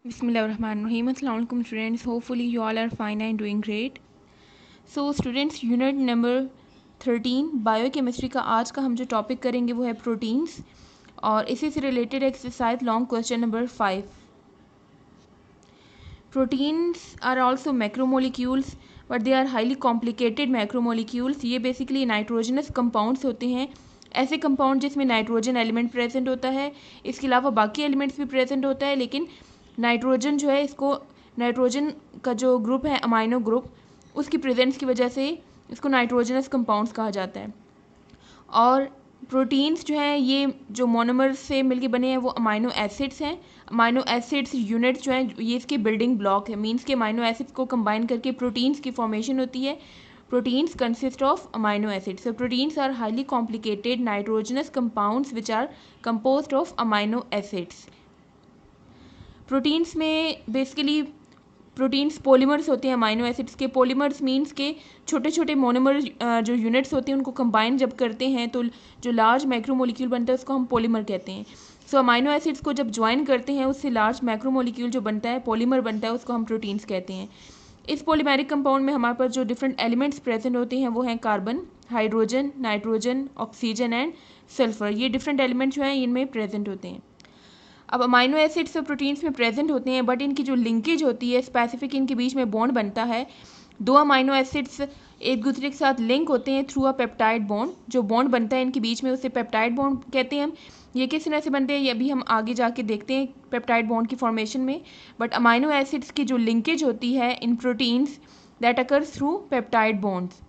Bismillahirrahmanirrahim. Assalamu alaikum students. Hopefully you all are fine and doing great. So students, unit number 13 biochemistry का आज का हम जो topic करेंगे वो है प्रोटीन्स, और इसी से related exercise long question number 5. Proteins are also macromolecules but they are highly complicated macromolecules. ये बेसिकली नाइट्रोजनस कंपाउंड्स होते हैं, ऐसे कंपाउंड जिसमें नाइट्रोजन एलिमेंट प्रेजेंट होता है. इसके अलावा बाकी एलिमेंट्स भी प्रेजेंट होता है, लेकिन नाइट्रोजन जो है, इसको नाइट्रोजन का जो ग्रुप है अमाइनो ग्रुप, उसकी प्रेजेंस की वजह से इसको नाइट्रोजनस कंपाउंड्स कहा जाता है. और प्रोटीन्स जो हैं ये जो मोनोमर से मिलके बने हैं वो अमाइनो एसिड्स हैं. अमाइनो एसिड्स यूनिट्स जो हैं ये इसके बिल्डिंग ब्लॉक है. मीन्स के अमाइनो एसिड्स को कंबाइन करके प्रोटीन्स की फॉर्मेशन होती है. Proteins consist of amino acids. So proteins are highly complicated nitrogenous compounds which are composed of amino acids. Proteins में बेसिकली प्रोटीन्स पॉलीमर्स होते हैं अमाइनो एसिड्स के. पॉलीमर्स मीन्स के छोटे छोटे मोनोमर जो यूनिट्स होते हैं उनको कंबाइन जब करते हैं तो जो लार्ज मैक्रोमोलिक्यूल बनता है उसको हम पॉलीमर कहते हैं. सो अमाइनो एसिड्स को जब ज्वाइन करते हैं उससे लार्ज मैक्रोमोलिक्यूल जो बनता है, पॉलीमर बनता है, उसको हम प्रोटीन्स कहते हैं. इस पॉलीमेरिक कंपाउंड में हमारे पास जो डिफरेंट एलिमेंट्स प्रेजेंट होते हैं वो हैं carbon, hydrogen, nitrogen, oxygen and sulphur. ये डिफरेंट एलिमेंट्स जो हैं इनमें प्रेजेंट होते हैं. अब अमाइनो एसिड्स और प्रोटीन्स में प्रेजेंट होते हैं, बट इनकी जो लिंकेज होती है स्पेसिफिक, इनके बीच में बॉन्ड बनता है. दो अमाइनो एसिड्स एक दूसरे के साथ लिंक होते हैं थ्रू अ पेप्टाइड बॉन्ड. जो बॉन्ड बनता है इनके बीच में उसे पेप्टाइड बॉन्ड कहते हैं हम. ये किस तरह से बनते हैं ये अभी हम आगे जाके देखते हैं पेप्टाइड बॉन्ड की फॉर्मेशन में. बट अमाइनो एसिड्स की जो लिंकेज होती है in proteins that occurs through peptide bonds.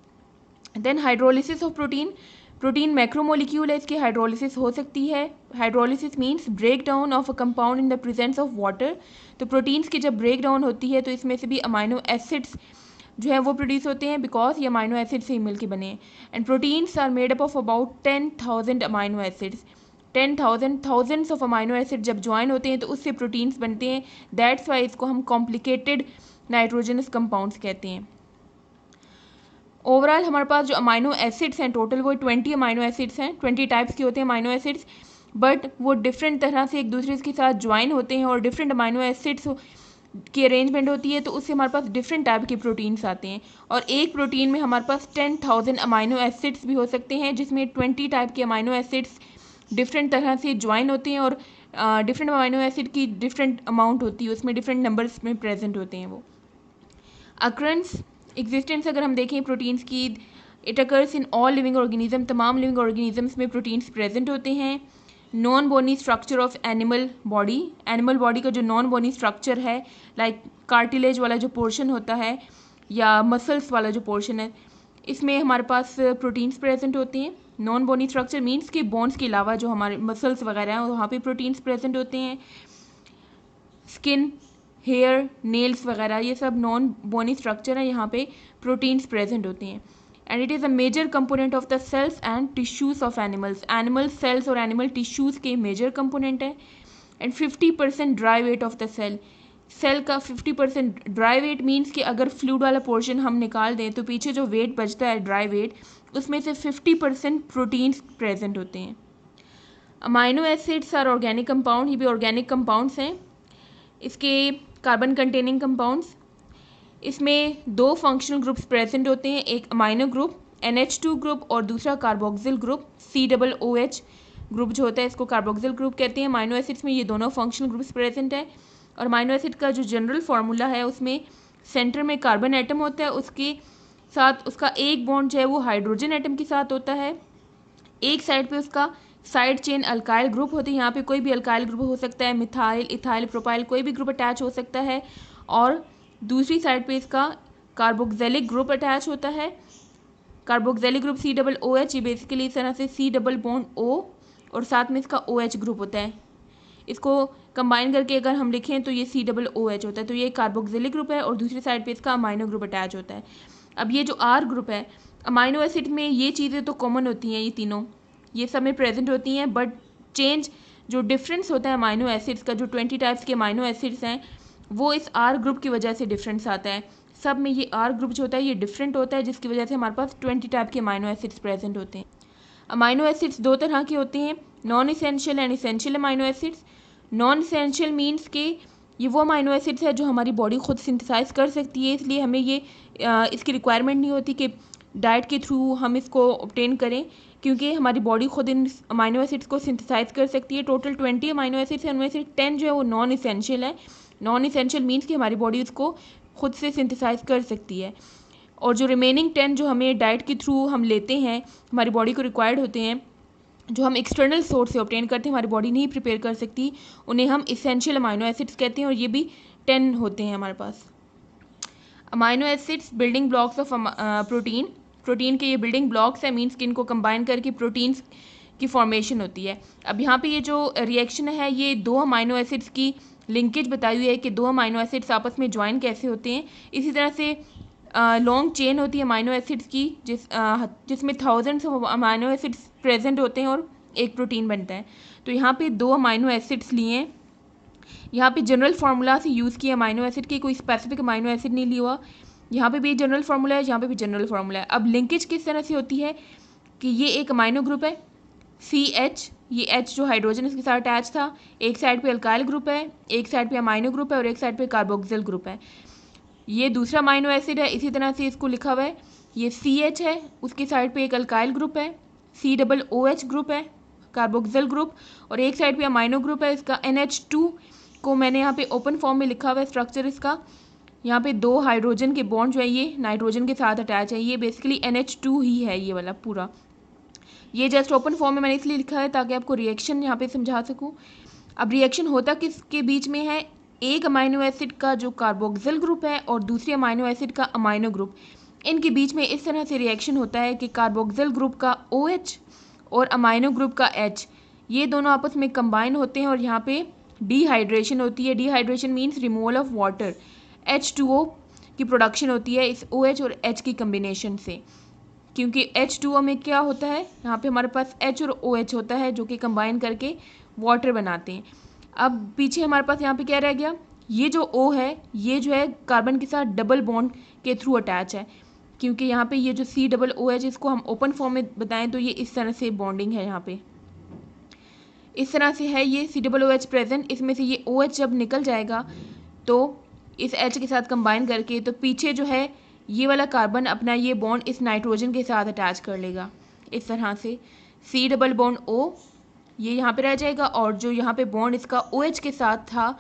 Then hydrolysis of protein. Protein macromolecule है, इसकी हाइड्रोलिसिस हो सकती है. Hydrolysis means break down of a compound in the presence of water. तो प्रोटीन्स की जब ब्रेक डाउन होती है तो इसमें से भी अमाइनो एसिड्स जो है वो प्रोड्यूस होते हैं, बिकॉज ये अमाइनो एसिड से ही मिलकर बने हैं. And proteins are made up of about 10,000 amino acids. 10,000 thousands of amino acid जब ज्वाइन होते हैं तो उससे प्रोटीन्स बनते हैं. दैट्स वाई इसको हम कॉम्प्लिकेटेड नाइट्रोजनस कंपाउंड्स कहते हैं. ओवरऑल हमारे पास जो अमाइनो एसिड्स हैं टोटल वो 20 अमाइनो एसिड्स हैं. 20 टाइप्स के होते हैं अमाइनो एसिड्स, बट वो डिफरेंट तरह से एक दूसरे के साथ ज्वाइन होते हैं और डिफरेंट अमाइनो एसिड्स की अरेंजमेंट होती है, तो उससे हमारे पास डिफरेंट टाइप के प्रोटीन्स आते हैं. और एक प्रोटीन में हमारे पास 10,000 अमाइनो एसिड्स भी हो सकते हैं, जिसमें 20 टाइप के अमाइनो एसिड्स डिफरेंट तरह से ज्वाइन होते हैं. और डिफरेंट अमाइनो एसिड की डिफरेंट अमाउंट होती है, उसमें डिफरेंट नंबर्स में प्रेजेंट होते हैं वो. अक्रंस एग्जिस्टेंस अगर हम देखें प्रोटीन्स की, it occurs in all living organism. तमाम लिविंग ऑर्गेनिजम्स में प्रोटीन्स प्रेजेंट होते हैं. Non bony structure of animal body. Animal body का जो नॉन बोनी स्ट्रक्चर है, लाइक कार्टिलेज वाला जो पोर्शन होता है या मसल्स वाला जो पोर्शन है, इसमें हमारे पास प्रोटीन्स प्रेजेंट होते हैं. नॉन बोनी स्ट्रक्चर मीन्स कि बोन्स के अलावा जो हमारे मसल्स वगैरह हैं वहाँ पे प्रोटीन्स प्रेजेंट होते हैं. स्किन, हेयर, नेल्स वगैरह ये सब नॉन बोनी स्ट्रक्चर है, यहाँ पे प्रोटीन्स प्रेजेंट होते हैं. And it is a major component of the cells and tissues of animals. Animal cells और एनिमल टिश्यूज़ के मेजर कंपोनेंट है. And 50% dry weight of the cell. Cell का 50% dry wait means कि अगर fluid वाला portion हम निकाल दें तो पीछे जो वेट बचता है ड्राई वेट, उसमें से 50% प्रोटीन्स प्रेजेंट होते हैं. Amino acids are organic compound. ये भी ऑर्गेनिक कंपाउंड्स हैं. इसके कार्बन कंटेनिंग कंपाउंड्स, इसमें दो फंक्शनल ग्रुप्स प्रेजेंट होते हैं. एक अमाइनो ग्रुप NH2 ग्रुप और दूसरा कार्बोक्सिल ग्रुप COOH ग्रुप जो होता है इसको कार्बोक्सिल ग्रुप कहते हैं. अमाइनो एसिड्स में ये दोनों फंक्शनल ग्रुप्स प्रेजेंट है. और अमाइनो एसिड का जो जनरल फार्मूला है उसमें सेंटर में कार्बन एटम होता है, उसके साथ उसका एक बॉन्ड जो है वो हाइड्रोजन एटम के साथ होता है. एक साइड पे उसका साइड चेन अल्काइल ग्रुप होती है. यहाँ पे कोई भी अल्काइल ग्रुप हो सकता है, मिथाइल, इथाइल, प्रोपाइल, कोई भी ग्रुप अटैच हो सकता है. और दूसरी साइड पे इसका कार्बोक्सिलिक ग्रुप अटैच होता है. कार्बोक्सिलिक ग्रुप COOH, ये बेसिकली इस तरह से C डबल बॉन्ड O और साथ में इसका OH ग्रुप होता है. इसको कंबाइन करके अगर हम लिखें तो ये COOH होता है. तो ये कार्बोक्सिलिक ग्रुप है और दूसरी साइड पे इसका अमाइनो ग्रुप अटैच होता है. अब ये जो R ग्रुप है, अमाइनो एसिड में ये चीज़ें तो कॉमन होती हैं, ये तीनों ये सब में प्रेजेंट होती हैं, बट चेंज जो डिफरेंस होता है अमाइनो एसिड्स का, जो 20 टाइप्स के अमाइनो एसिड्स हैं वो इस R ग्रुप की वजह से डिफरेंस आता है. सब में ये R ग्रुप जो होता है ये डिफरेंट होता है, जिसकी वजह से हमारे पास 20 टाइप के अमाइनो एसिड्स प्रेजेंट होते हैं. अमाइनो एसिड्स दो तरह के होते हैं, non essential and essential amino acids. Non essential means के ये वो अमाइनो एसिड्स है जो हमारी बॉडी खुद सिंथेसाइज कर सकती है, इसलिए हमें ये इसकी रिक्वायरमेंट नहीं होती कि डाइट के थ्रू हम इसको ऑब्टेन करें, क्योंकि हमारी बॉडी खुद इन अमाइनो एसिड्स को सिंथेसाइज कर सकती है। टोटल 20 अमाइनो एसिड्स हैं, उनमें से 10 जो है वो नॉन इसेंशियल है। नॉन इसेंशियल मीन्स कि हमारी बॉडी उसको खुद से सिंथेसाइज कर सकती है, और जो रिमेनिंग 10 जो हमें डाइट के थ्रू हम लेते हैं, हमारी बॉडी को रिक्वायर्ड होते हैं, जो हम एक्सटर्नल सोर्स से ऑब्टेन करते हैं, हमारी बॉडी नहीं प्रिपेयर कर सकती, उन्हें हम इसेंशियल अमाइनो एसिड्स कहते हैं, और ये भी 10 होते हैं हमारे पास। Amino acids building blocks of protein, protein के ये बिल्डिंग ब्लॉक्स है, मीन्स कि इनको कंबाइन करके प्रोटीन्स की फॉर्मेशन होती है। अब यहाँ पे ये जो रिएक्शन है, ये दो अमाइनो एसिड्स की लिंकेज बताई हुई है कि दो अमाइनो एसिड्स आपस में ज्वाइन कैसे होते हैं। इसी तरह से लॉन्ग चेन होती है अमाइनो एसिड्स की, जिसमें thousands of amino acids present होते हैं और एक प्रोटीन बनता है। तो यहाँ पे दो अमाइनो एसिड्स लिए हैं, यहाँ पे जनरल फार्मूला से यूज़ किया अमाइनो एसिड की, कोई स्पेसिफिक अमाइनो एसिड नहीं लिया हुआ। यहाँ पे भी जनरल फार्मूला है, यहाँ पे भी जनरल फार्मूला है। अब लिंकेज किस तरह से होती है कि ये एक अमाइनो ग्रुप है CH, ये H जो हाइड्रोजन इसके साथ अटैच था, एक साइड पे अल्काइल ग्रुप है, एक साइड पे अमाइनो ग्रुप है और एक साइड पे कार्बोक्सिल ग्रुप है। ये दूसरा अमाइनो एसिड है, इसी तरह से इसको लिखा हुआ है, ये CH है, उसकी साइड पे एक अल्काइल ग्रुप है, COOH ग्रुप है, कार्बोक्सिल ग्रुप, और एक साइड पे अमाइनो ग्रुप है इसका NH2 को मैंने यहाँ पे ओपन फॉर्म में लिखा हुआ है स्ट्रक्चर इसका। यहाँ पे दो हाइड्रोजन के बॉन्ड जो है ये नाइट्रोजन के साथ अटैच है, ये बेसिकली NH2 ही है ये वाला पूरा। ये जस्ट ओपन फॉर्म में मैंने इसलिए लिखा है ताकि आपको रिएक्शन यहाँ पे समझा सकूँ। अब रिएक्शन होता किसके बीच में है, एक अमाइनो एसिड का जो कार्बोक्सिल ग्रुप है और दूसरे अमाइनो एसिड का अमाइनो ग्रुप, इनके बीच में इस तरह से रिएक्शन होता है कि कार्बोक्सिल ग्रुप का OH और अमाइनो ग्रुप का H, ये दोनों आपस में कंबाइन होते हैं और यहाँ पे डिहाइड्रेशन होती है। Dehydration means removal of water, H2O की प्रोडक्शन होती है इस OH और H की कम्बिनेशन से, क्योंकि H2O में क्या होता है, यहाँ पे हमारे पास H और OH होता है जो कि कंबाइन करके वाटर बनाते हैं। अब पीछे हमारे पास यहाँ पे क्या रह गया, ये जो O है ये जो है कार्बन के साथ डबल बॉन्ड के थ्रू अटैच है, क्योंकि यहाँ पे ये जो COOH इसको हम ओपन फॉर्म में बताएं तो ये इस तरह से बॉन्डिंग है, यहाँ पे इस तरह से है ये COOH प्रेजेंट। इसमें से ये OH जब निकल जाएगा तो इस H के साथ कंबाइन करके, तो पीछे जो है ये वाला कार्बन अपना ये बॉन्ड इस नाइट्रोजन के साथ अटैच कर लेगा इस तरह से, C डबल बॉन्ड O ये यहाँ पे रह जाएगा, और जो यहाँ पे बॉन्ड इसका OH के साथ था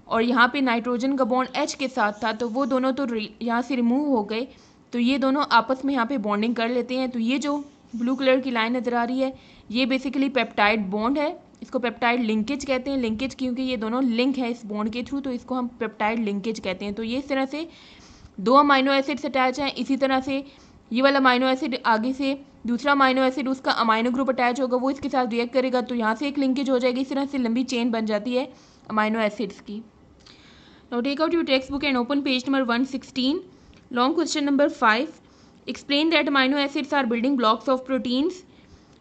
और यहाँ पे नाइट्रोजन का बॉन्ड H के साथ था, तो वो दोनों तो यहाँ से रिमूव हो गए, तो ये दोनों आपस में यहाँ पे बॉन्डिंग कर लेते हैं। तो ये जो ब्लू कलर की लाइन नज़र आ रही है ये बेसिकली पेप्टाइड बॉन्ड है, इसको पेप्टाइड लिंकेज कहते हैं। लिंकेज क्योंकि ये दोनों लिंक है इस बॉन्ड के थ्रू, तो इसको हम पेप्टाइड लिंकेज कहते हैं। तो ये इस तरह से दो अमाइनो एसिड्स अटैच हैं। इसी तरह से ये वाला अमाइनो एसिड आगे से दूसरा अमाइनो एसिड उसका अमाइनो ग्रुप अटैच होगा, वो इसके साथ रिएक्ट करेगा, तो यहाँ से एक लिंकेज हो जाएगी। इस तरह से लंबी चेन बन जाती है अमाइनो एसिड्स की। Now take out your textbook and open page number 116, long question number 5। Explain that amino acids are building blocks of proteins.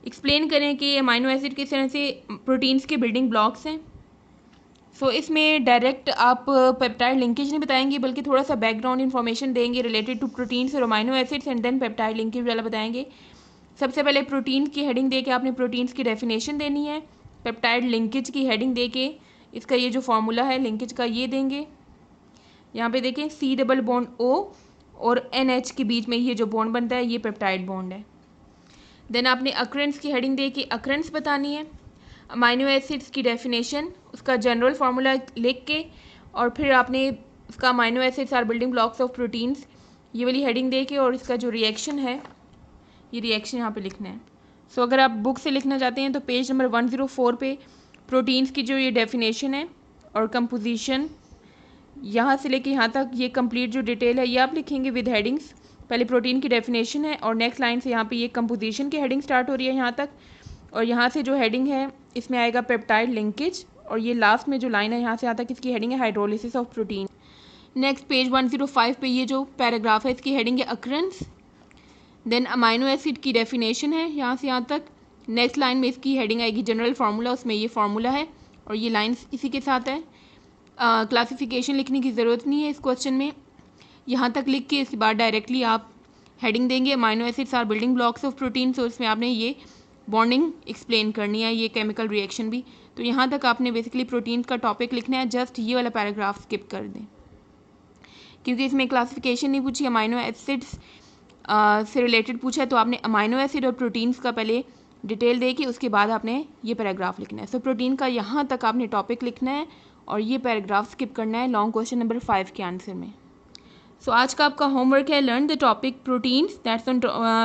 Explain करें कि अमाइनो एसिड किस तरह से प्रोटीन्स के बिल्डिंग ब्लॉक्स हैं। सो इसमें डायरेक्ट आप पेप्टाइड लिंकेज नहीं बताएंगे, बल्कि थोड़ा सा बैकग्राउंड इन्फॉर्मेशन देंगे रिलेटेड टू प्रोटीन्स और amino acids, and then peptide linkage वाला बताएंगे। सबसे पहले प्रोटीन की हेडिंग दे के आपने प्रोटीन्स की डेफिनेशन देनी है। पेप्टाइड लिंकेज की हेडिंग दे के इसका ये जो फार्मूला है लिंकेज का ये देंगे। यहाँ पे देखें C डबल बॉन्ड O और NH के बीच में ये जो बॉन्ड बनता है ये पेप्टाइड बॉन्ड है। देन आपने अक्रेंस की हेडिंग दे के अक्रेंस बतानी है। अमाइनो एसिड्स की डेफिनेशन, उसका जनरल फार्मूला लिख के, और फिर आपने उसका amino acids are building blocks of proteins ये वाली हेडिंग दे के, और इसका जो रिएक्शन है ये रिएक्शन यहाँ पे लिखना है। सो अगर आप बुक से लिखना चाहते हैं तो पेज नंबर 104 पे प्रोटीन्स की जो ये डेफिनेशन है और कंपोजिशन यहाँ से लेके यहाँ तक ये कंप्लीट जो डिटेल है ये आप लिखेंगे विद हेडिंग्स। पहले प्रोटीन की डेफिनेशन है और नेक्स्ट लाइन से यहाँ पे ये कंपोजिशन की हेडिंग स्टार्ट हो रही है यहाँ तक, और यहाँ से जो हेडिंग है इसमें आएगा पेप्टाइड लिंकेज, और ये लास्ट में जो लाइन है यहाँ से यहाँ तक इसकी हेडिंग है hydrolysis of protein. Next page 105 पे ये जो पैराग्राफ है इसकी हेडिंग है अक्रेंस। देन अमाइनो एसिड की डेफिनेशन है यहाँ से यहाँ तक। नेक्स्ट लाइन में इसकी हेडिंग आएगी जनरल फार्मूला, उसमें ये फार्मूला है और ये लाइन्स इसी के साथ है। क्लासिफिकेशन लिखने की ज़रूरत नहीं है इस क्वेश्चन में, यहाँ तक लिख के इसके बाद डायरेक्टली आप हेडिंग देंगे amino acids are building blocks of protein. So इसमें आपने ये बॉन्डिंग एक्सप्लेन करनी है, ये केमिकल रिएक्शन भी। तो यहाँ तक आपने बेसिकली प्रोटीन्स का टॉपिक लिखना है, जस्ट ये वाला पैराग्राफ स्किप कर दें क्योंकि इसमें क्लासिफिकेशन नहीं पूछी, अमाइनो एसिड्स से रिलेटेड पूछा है, तो आपने अमाइनो एसिड और प्रोटीन्स का पहले डिटेल दे के उसके बाद आपने ये पैराग्राफ लिखना है। सो प्रोटीन का यहाँ तक आपने टॉपिक लिखना है और ये पैराग्राफ स्किप करना है लॉन्ग क्वेश्चन नंबर 5 के आंसर में। सो आज का आपका होमवर्क है learn the topic proteins, that's on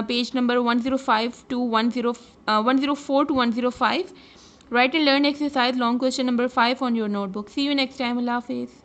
page number 104 to 105. Write and learn exercise long question number 5 on your notebook. See you next time. Allah हाफिज़।